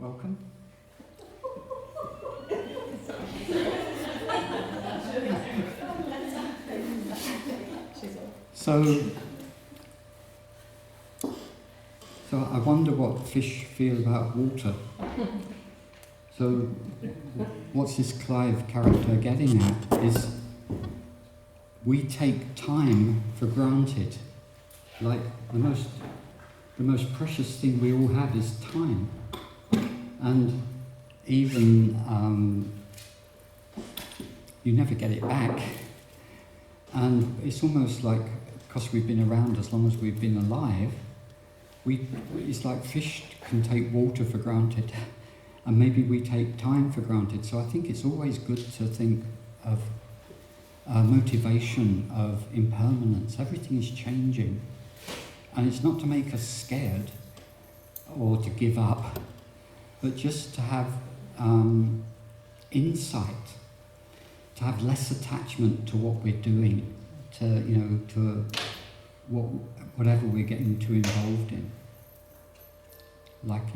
Welcome. So I wonder what fish feel about water. So what's this Clive character getting at is we take time for granted. Like the most precious thing we all have is time. And even you never get it back. And it's almost like, because we've been around as long as we've been alive, it's like fish can take water for granted, and maybe we take time for granted. So I think it's always good to think of motivation, of impermanence. Everything is changing. And it's not to make us scared or to give up, but just to have insight, to have less attachment to what we're doing, to whatever we're getting too involved in. Like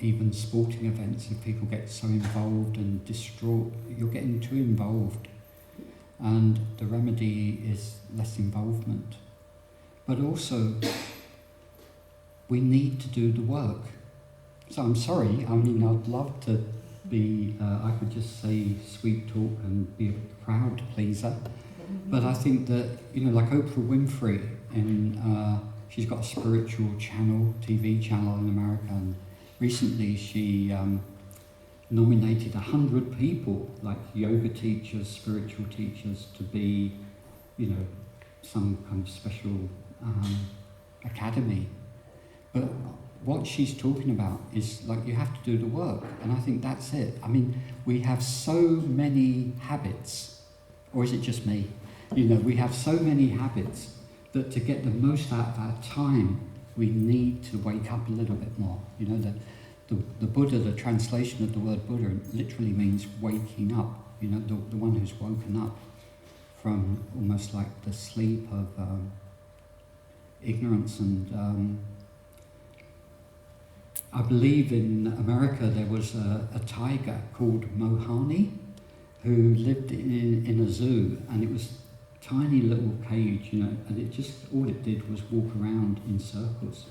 even sporting events, if people get so involved and distraught, you're getting too involved. And the remedy is less involvement. But also, we need to do the work. So I'm sorry, I'd love to be, I could just say sweet talk and be a crowd pleaser. But I think that, like Oprah Winfrey, she's got a spiritual channel, TV channel in America, and recently she nominated 100 people, like yoga teachers, spiritual teachers, to be, some kind of special academy. But what she's talking about is like you have to do the work, and I think that's it. I mean, we have so many habits, or is it just me? We have so many habits that to get the most out of our time, we need to wake up a little bit more. The Buddha, the translation of the word Buddha literally means waking up, the one who's woken up from almost like the sleep of ignorance. And I believe in America there was a tiger called Mohani who lived in a zoo, and it was a tiny little cage, and all it did was walk around in circles.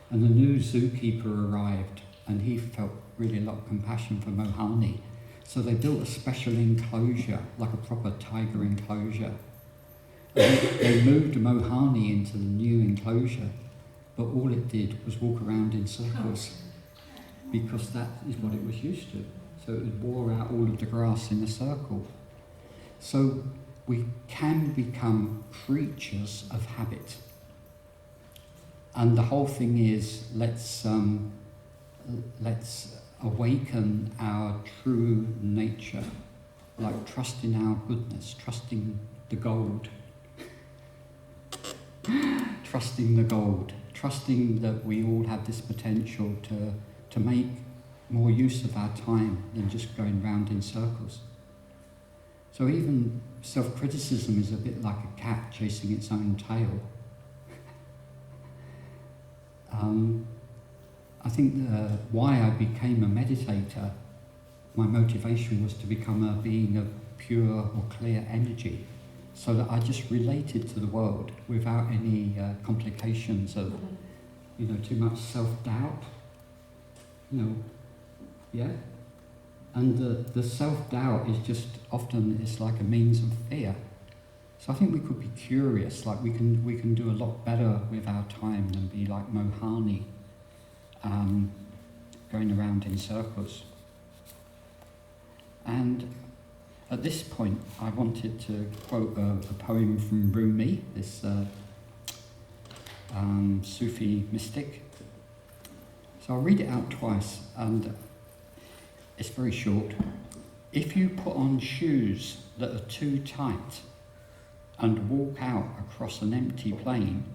And the new zookeeper arrived, and he felt really a lot of compassion for Mohani. So they built a special enclosure, like a proper tiger enclosure. And they moved Mohani into the new enclosure, but all it did was walk around in circles, because that is what it was used to. So it wore out all of the grass in a circle. So we can become creatures of habit. And the whole thing is, let's awaken our true nature, like trusting our goodness, trusting the gold. Trusting the gold, trusting that we all have this potential to make more use of our time than just going round in circles. So even self-criticism is a bit like a cat chasing its own tail. I think why I became a meditator, my motivation was to become a being of pure or clear energy, so that I just related to the world without any complications of, too much self-doubt. Yeah? And the self-doubt is just often, it's like a means of fear. So I think we could be curious, like we can do a lot better with our time than be like Mohani, going around in circles. And at this point, I wanted to quote a poem from Rumi, this Sufi mystic. So I'll read it out twice, and it's very short. If you put on shoes that are too tight and walk out across an empty plain,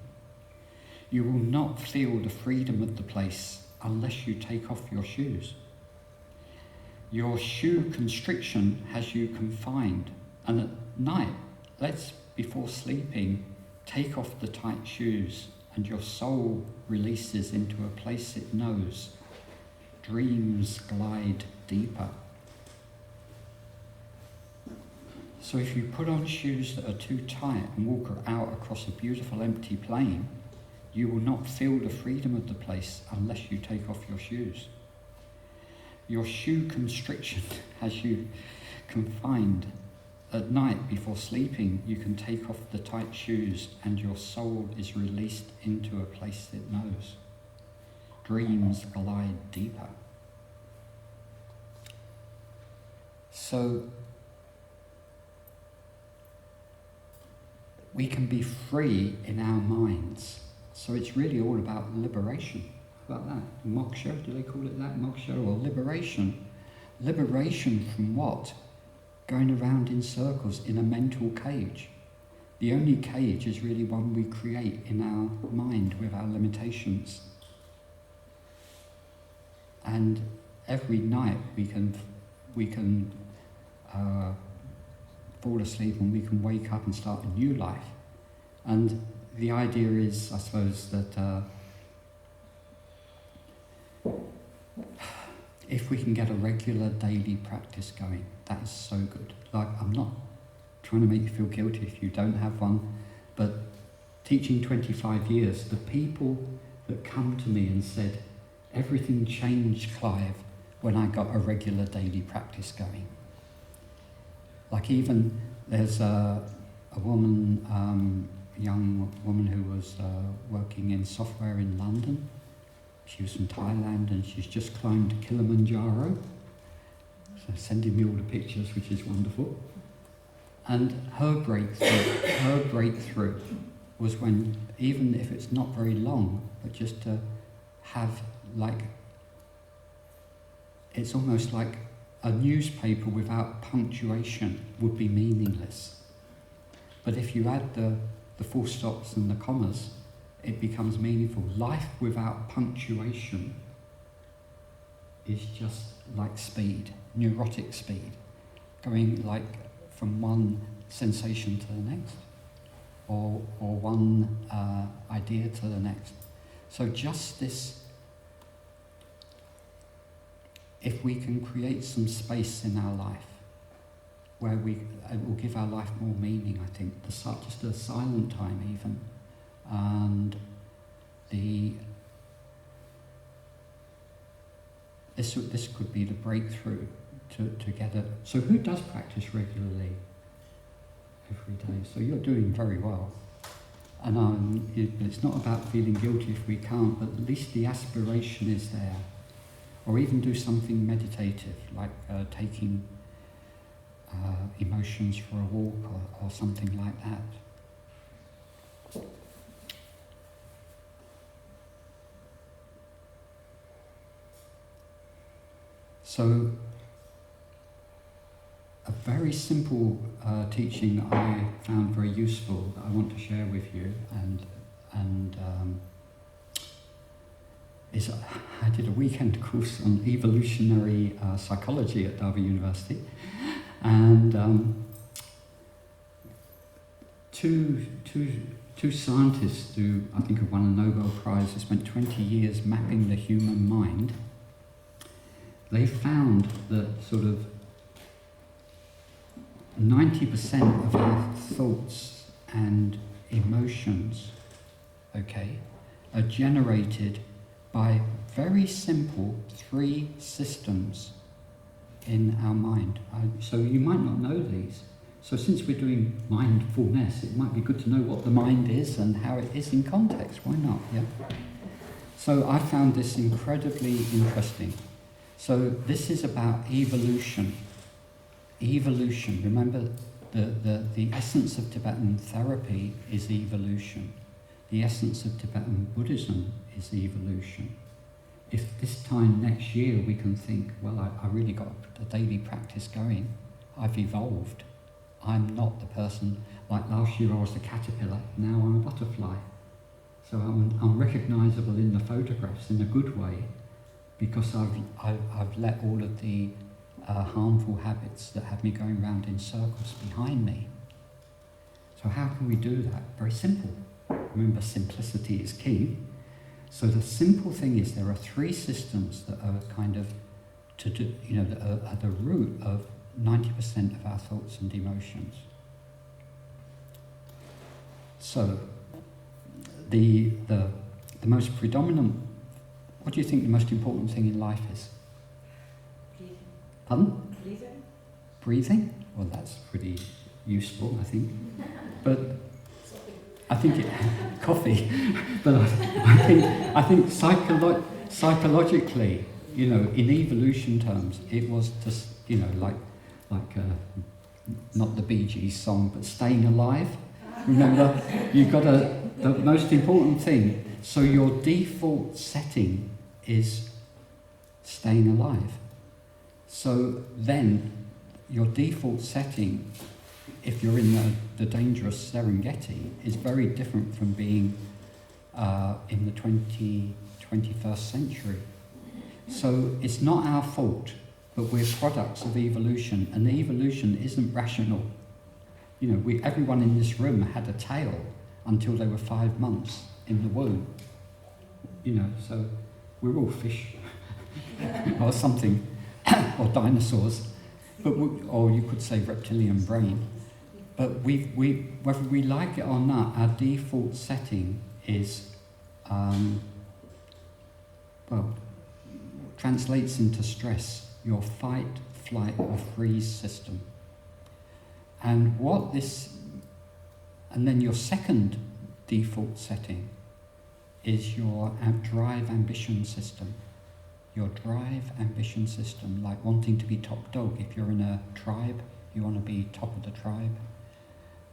you will not feel the freedom of the place unless you take off your shoes. Your shoe constriction has you confined, and at night, before sleeping, take off the tight shoes and your soul releases into a place it knows. Dreams glide deeper. So if you put on shoes that are too tight and walk out across a beautiful empty plain, you will not feel the freedom of the place unless you take off your shoes. Your shoe constriction has you confined. At night, before sleeping, you can take off the tight shoes and your soul is released into a place it knows. Dreams glide deeper. So, we can be free in our minds. So it's really all about liberation. How about that? Moksha, do they call it that? Moksha or liberation. Liberation from what? Going around in circles in a mental cage. The only cage is really one we create in our mind with our limitations. And every night we can fall asleep and we can wake up and start a new life. And the idea is, I suppose, that if we can get a regular daily practice going, that is so good. Like, I'm not trying to make you feel guilty if you don't have one, but teaching 25 years, the people that come to me and said, everything changed, Clive, when I got a regular daily practice going. Like, even there's a woman, young woman who was working in software in London. She was from Thailand and she's just climbed Kilimanjaro. So sending me all the pictures, which is wonderful. And her breakthrough was when, even if it's not very long, but just to have, like, it's almost like a newspaper without punctuation would be meaningless. But if you add the full stops and the commas, it becomes meaningful. Life without punctuation is just like speed, neurotic speed, going like from one sensation to the next, or one idea to the next. So just this, if we can create some space in our life where it will give our life more meaning, I think, just a silent time even, and this could be the breakthrough to get it. So who does practice regularly every day? So you're doing very well. And it's not about feeling guilty if we can't, but at least the aspiration is there. Or even do something meditative, like taking emotions for a walk or something like that. So, a very simple teaching I found very useful that I want to share with you, and is I did a weekend course on evolutionary psychology at Derby University, and two scientists who I think have won a Nobel Prize, who spent 20 years mapping the human mind. They found that sort of 90% of our thoughts and emotions, are generated by very simple 3 systems in our mind. So you might not know these. So since we're doing mindfulness, it might be good to know what the mind is and how it is in context. Why not? Yeah. So I found this incredibly interesting. So this is about evolution. Evolution. Remember, the essence of Tibetan therapy is evolution. The essence of Tibetan Buddhism is evolution. If this time next year we can think, well, I really got a daily practice going, I've evolved. I'm not the person, like last year I was a caterpillar, now I'm a butterfly. So I'm recognisable in the photographs in a good way, because I've let all of the harmful habits that have me going round in circles behind me. So how can we do that? Very simple. Remember, simplicity is key. So the simple thing is there are three systems that are kind of that are at the root of 90% of our thoughts and emotions. So the most predominant, what do you think the most important thing in life is? Breathing. Pardon? Breathing. Breathing? Well, that's pretty useful, I think. But I think coffee. But I think psychologically, in evolution terms, it was just, like not the Bee Gees song, but staying alive. Remember, you've got the most important thing. So your default setting is staying alive. So then your default setting, if you're in the dangerous Serengeti, is very different from being in the 21st century. So it's not our fault, but we're products of evolution, and evolution isn't rational. Everyone in this room had a tail until they were 5 months in the womb. So we're all fish or something, or dinosaurs, or you could say reptilian brain. But whether we like it or not, our default setting is, translates into stress, your fight, flight, or freeze system. And then your second default setting is your drive ambition system. Your drive ambition system, like wanting to be top dog. If you're in a tribe, you want to be top of the tribe.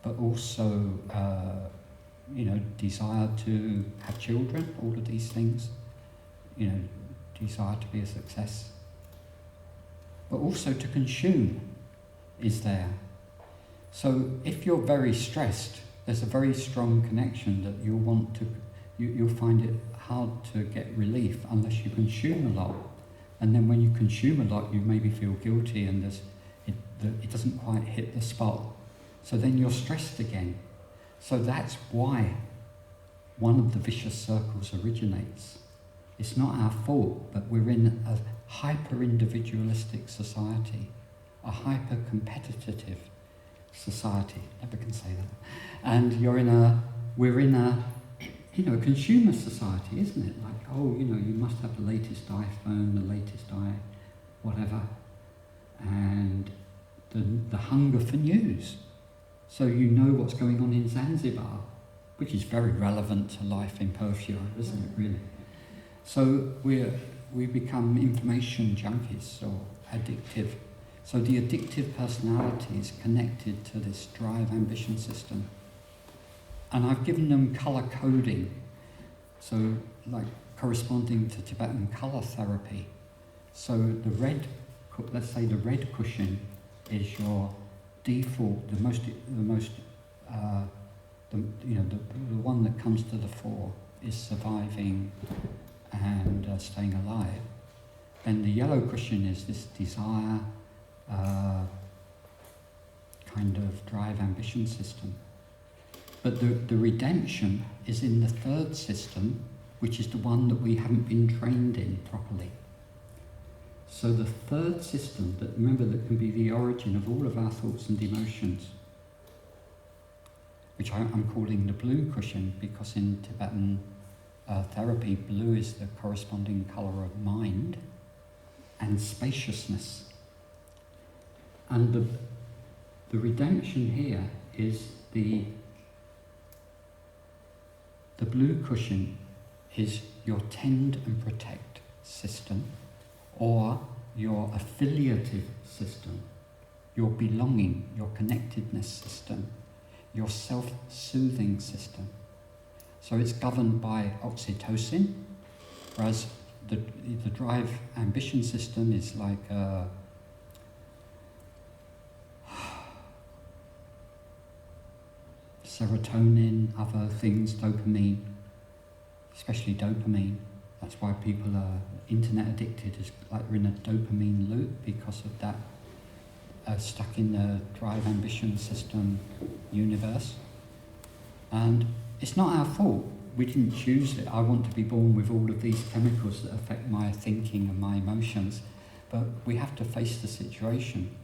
But also, desire to have children, all of these things. Desire to be a success. But also to consume is there. So if you're very stressed, there's a very strong connection that you'll find it hard to get relief unless you consume a lot. And then when you consume a lot, you maybe feel guilty and it doesn't quite hit the spot. So then you're stressed again. So that's why one of the vicious circles originates. It's not our fault, but we're in a hyper-individualistic society, a hyper-competitive society. Never can say that. And we're in a consumer society, isn't it? Like, you must have the latest iPhone, the latest whatever, and the hunger for news. So you know what's going on in Zanzibar, which is very relevant to life in Perthshire, isn't it, really? So we become information junkies or addictive. So the addictive personality is connected to this drive ambition system. And I've given them colour coding, so like corresponding to Tibetan colour therapy. So let's say the red cushion is your default, the one that comes to the fore is surviving and staying alive. Then the yellow cushion is this desire, kind of drive ambition system. But the redemption is in the third system, which is the one that we haven't been trained in properly. So the third system, that can be the origin of all of our thoughts and emotions, which I'm calling the blue cushion, because in Tibetan therapy, blue is the corresponding colour of mind and spaciousness. And the redemption here is the blue cushion is your tend and protect system, or your affiliative system, your belonging, your connectedness system, your self-soothing system. So it's governed by oxytocin, whereas the drive ambition system is like serotonin, other things, dopamine, especially dopamine. That's why people are internet addicted, is like we're in a dopamine loop because of that, stuck in the drive ambition system universe. And it's not our fault. We didn't choose it. I want to be born with all of these chemicals that affect my thinking and my emotions. But we have to face the situation.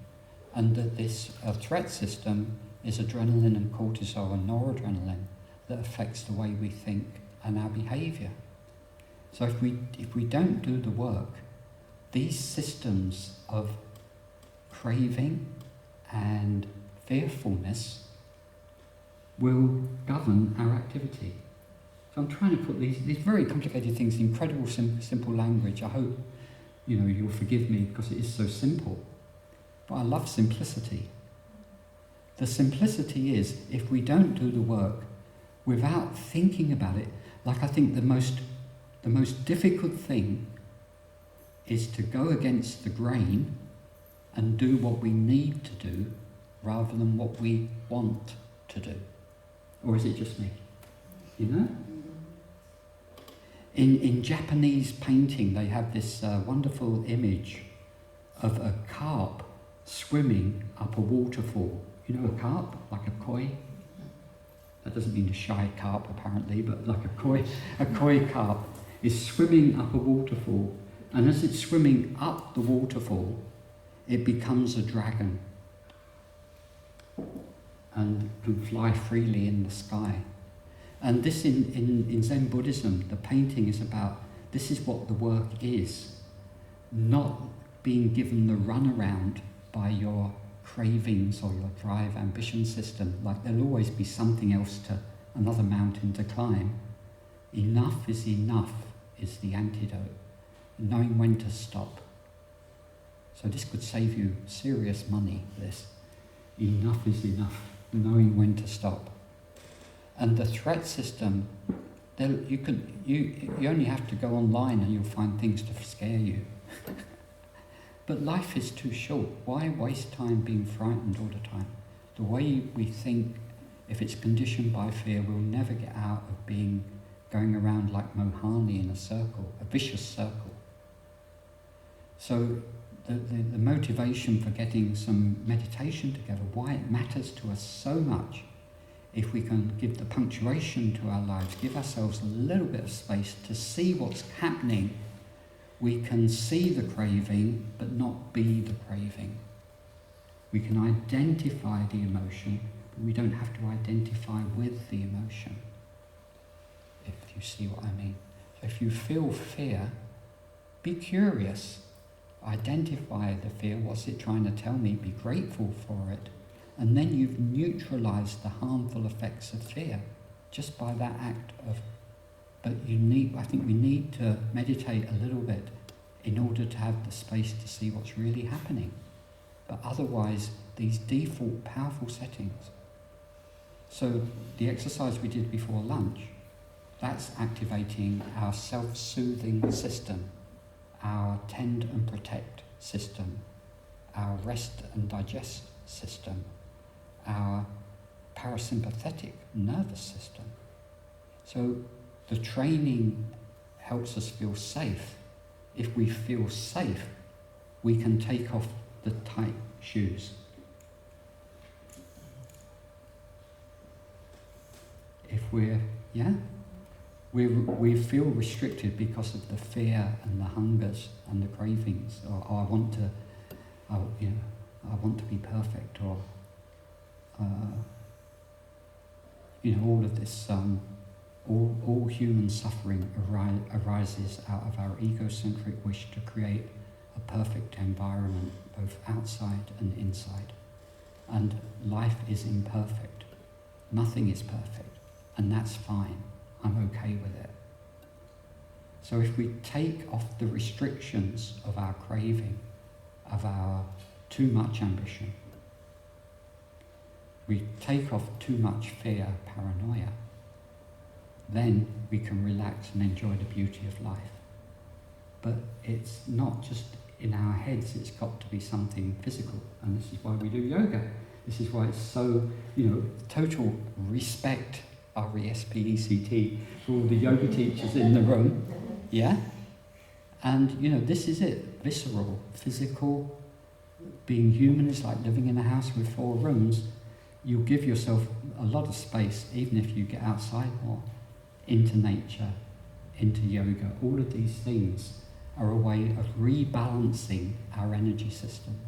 And that this threat system is adrenaline and cortisol and noradrenaline that affects the way we think and our behaviour. So if we don't do the work, these systems of craving and fearfulness will govern our activity. So I'm trying to put these very complicated things in incredible simple language. I hope you'll forgive me because it is so simple. But I love simplicity. The simplicity is, if we don't do the work without thinking about it, like I think the most difficult thing is to go against the grain and do what we need to do rather than what we want to do. Or is it just me? In Japanese painting, they have this wonderful image of a carp swimming up a waterfall. You know a carp, like a koi? That doesn't mean a shy carp apparently, but like a koi carp is swimming up a waterfall, and as it's swimming up the waterfall, it becomes a dragon and can fly freely in the sky. And this in Zen Buddhism, the painting is about, this is what the work is, not being given the runaround by your cravings or your drive ambition system. Like there'll always be something else, another mountain to climb. Enough is the antidote. Knowing when to stop. So this could save you serious money, this. Enough is enough. Knowing when to stop. And the threat system, you only have to go online and you'll find things to scare you. But life is too short. Why waste time being frightened all the time? The way we think, if it's conditioned by fear, we'll never get out of going around like Mohani in a circle, a vicious circle. So the motivation for getting some meditation together, why it matters to us so much, if we can give the punctuation to our lives, give ourselves a little bit of space to see what's happening, we can see the craving but not be the craving. We can identify the emotion, but we don't have to identify with the emotion, if you see what I mean. So if you feel fear, be curious. Identify the fear. What's it trying to tell me? Be grateful for it. And then you've neutralized the harmful effects of fear just by that act of. But I think we need to meditate a little bit in order to have the space to see what's really happening. But otherwise, these default powerful settings. So the exercise we did before lunch, that's activating our self-soothing system, our tend and protect system, our rest and digest system, our parasympathetic nervous system. So the training helps us feel safe. If we feel safe, we can take off the tight shoes. If we feel restricted because of the fear and the hungers and the cravings, or I want to be perfect, or all of this. All human suffering arises out of our egocentric wish to create a perfect environment, both outside and inside. And life is imperfect. Nothing is perfect, and that's fine. I'm okay with it. So if we take off the restrictions of our craving, of our too much ambition, we take off too much fear, paranoia, then we can relax and enjoy the beauty of life. But it's not just in our heads, it's got to be something physical. And this is why we do yoga. This is why it's so, total respect, R-E-S-P-E-C-T, for all the yoga teachers in the room. Yeah? And, this is it. Visceral, physical. Being human is like living in a house with 4 rooms. you'll give yourself a lot of space, even if you get outside more, into nature, into yoga. All of these things are a way of rebalancing our energy system,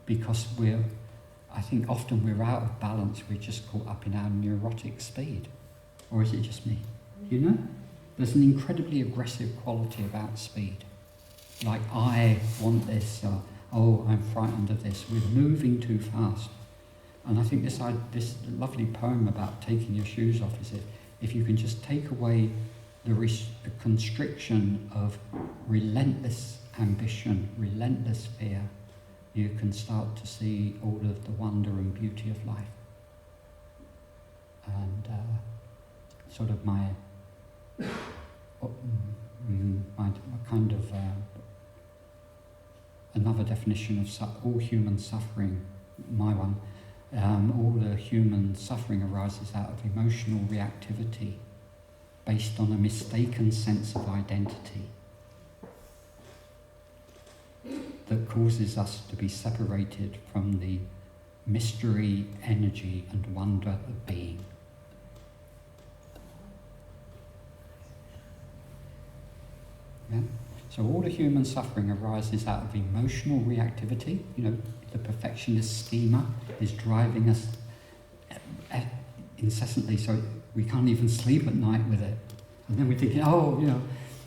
because I think often we're out of balance, we're just caught up in our neurotic speed. Or is it just me? You know? There's an incredibly aggressive quality about speed. Like, I want this, oh, I'm frightened of this. We're moving too fast. And I think this lovely poem about taking your shoes off is if you can just take away the constriction of relentless ambition, relentless fear, you can start to see all of the wonder and beauty of life. And sort of my kind of another definition of all human suffering, my one, all the human suffering arises out of emotional reactivity based on a mistaken sense of identity that causes us to be separated from the mystery, energy and wonder of being. Yeah? So all the human suffering arises out of emotional reactivity. You know, the perfectionist schema is driving us incessantly, so we can't even sleep at night with it. And then we're thinking, oh, you know,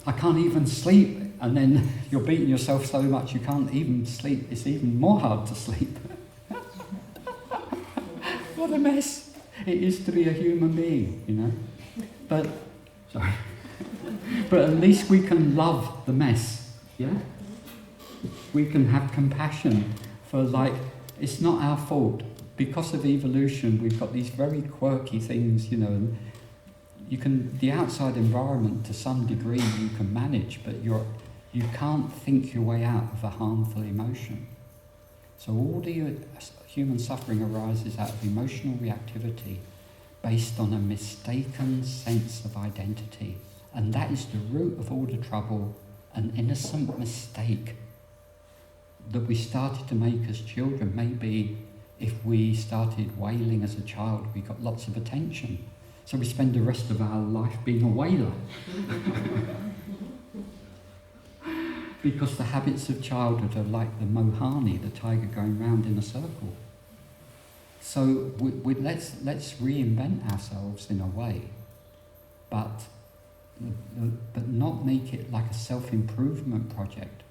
I can't even sleep. And then you're beating yourself so much you can't even sleep. It's even more hard to sleep. What a mess it is to be a human being, you know. But at least we can love the mess, yeah? We can have compassion for, like, it's not our fault. Because of evolution, we've got these very quirky things, you know, and the outside environment to some degree you can manage, but you can't think your way out of a harmful emotion. So all the human suffering arises out of emotional reactivity based on a mistaken sense of identity. And that is the root of all the trouble, an innocent mistake that we started to make as children. Maybe if we started wailing as a child, we got lots of attention. So we spend the rest of our life being a wailer. Because the habits of childhood are like the mohani, the tiger going round in a circle. So let's reinvent ourselves in a way, but not make it like a self-improvement project,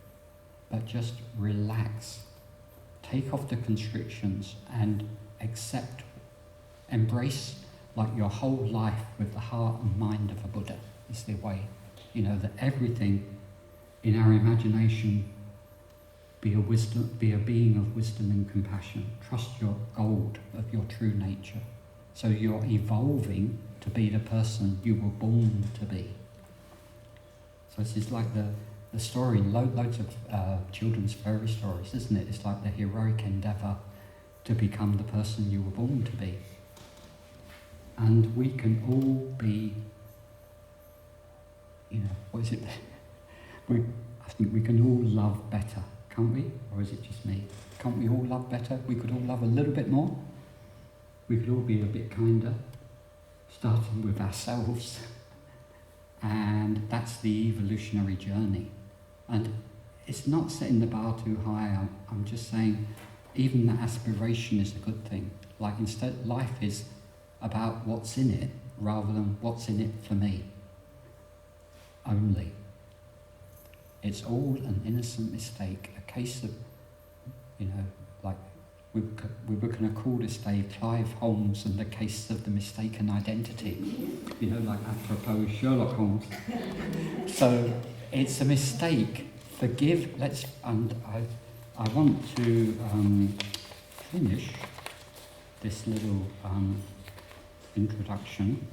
but just relax. Take off the constrictions and accept, embrace like your whole life with the heart and mind of a Buddha is the way. You know, that everything in our imagination be a being of wisdom and compassion. Trust your gold of your true nature. So you're evolving to be the person you were born to be. So this is like the story, loads of children's fairy stories, isn't it? It's like the heroic endeavour to become the person you were born to be. And we can all be, you know, what is it? I think we can all love better, can't we? Or is it just me? Can't we all love better? We could all love a little bit more. We could all be a bit kinder, starting with ourselves. And that's the evolutionary journey. And it's not setting the bar too high. I'm just saying, even the aspiration is a good thing. Like, instead, life is about what's in it rather than what's in it for me only. It's all an innocent mistake, a case of, you know, like we were going to call this day Clive Holmes and the case of the mistaken identity, you know, like apropos Sherlock Holmes. So it's a mistake. Forgive. And I want to finish this little introduction.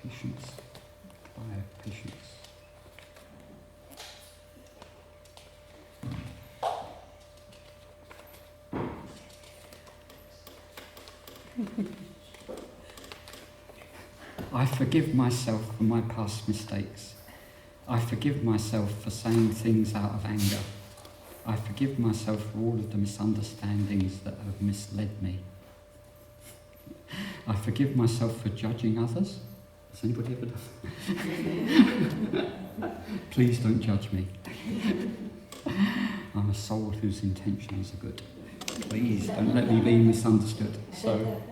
Patience. Clive, patience. I forgive myself for my past mistakes. I forgive myself for saying things out of anger. I forgive myself for all of the misunderstandings that have misled me. I forgive myself for judging others. Has anybody ever done that? Please don't judge me. I'm a soul whose intentions are good. Please don't let me be misunderstood. So,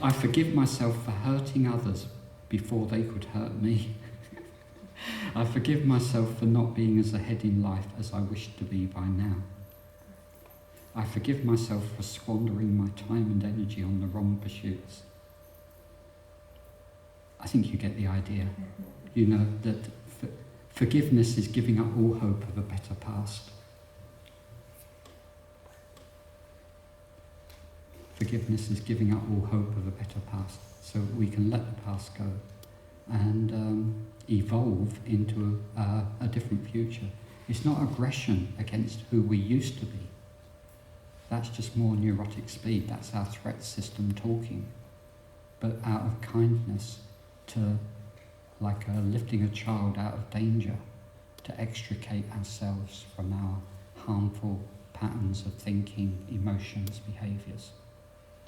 I forgive myself for hurting others before they could hurt me. I forgive myself for not being as ahead in life as I wish to be by now. I forgive myself for squandering my time and energy on the wrong pursuits. I think you get the idea. You know that forgiveness is giving up all hope of a better past. Forgiveness is giving up all hope of a better past, so we can let the past go and evolve into a different future. It's not aggression against who we used to be. That's just more neurotic speed. That's our threat system talking. But out of kindness, to like lifting a child out of danger, to extricate ourselves from our harmful patterns of thinking, emotions, behaviours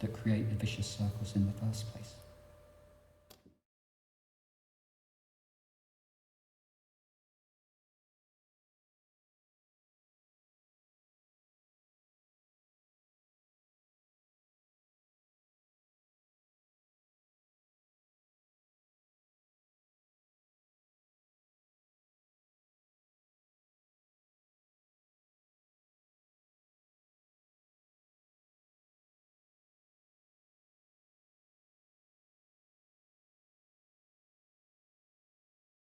that create the vicious circles in the first place.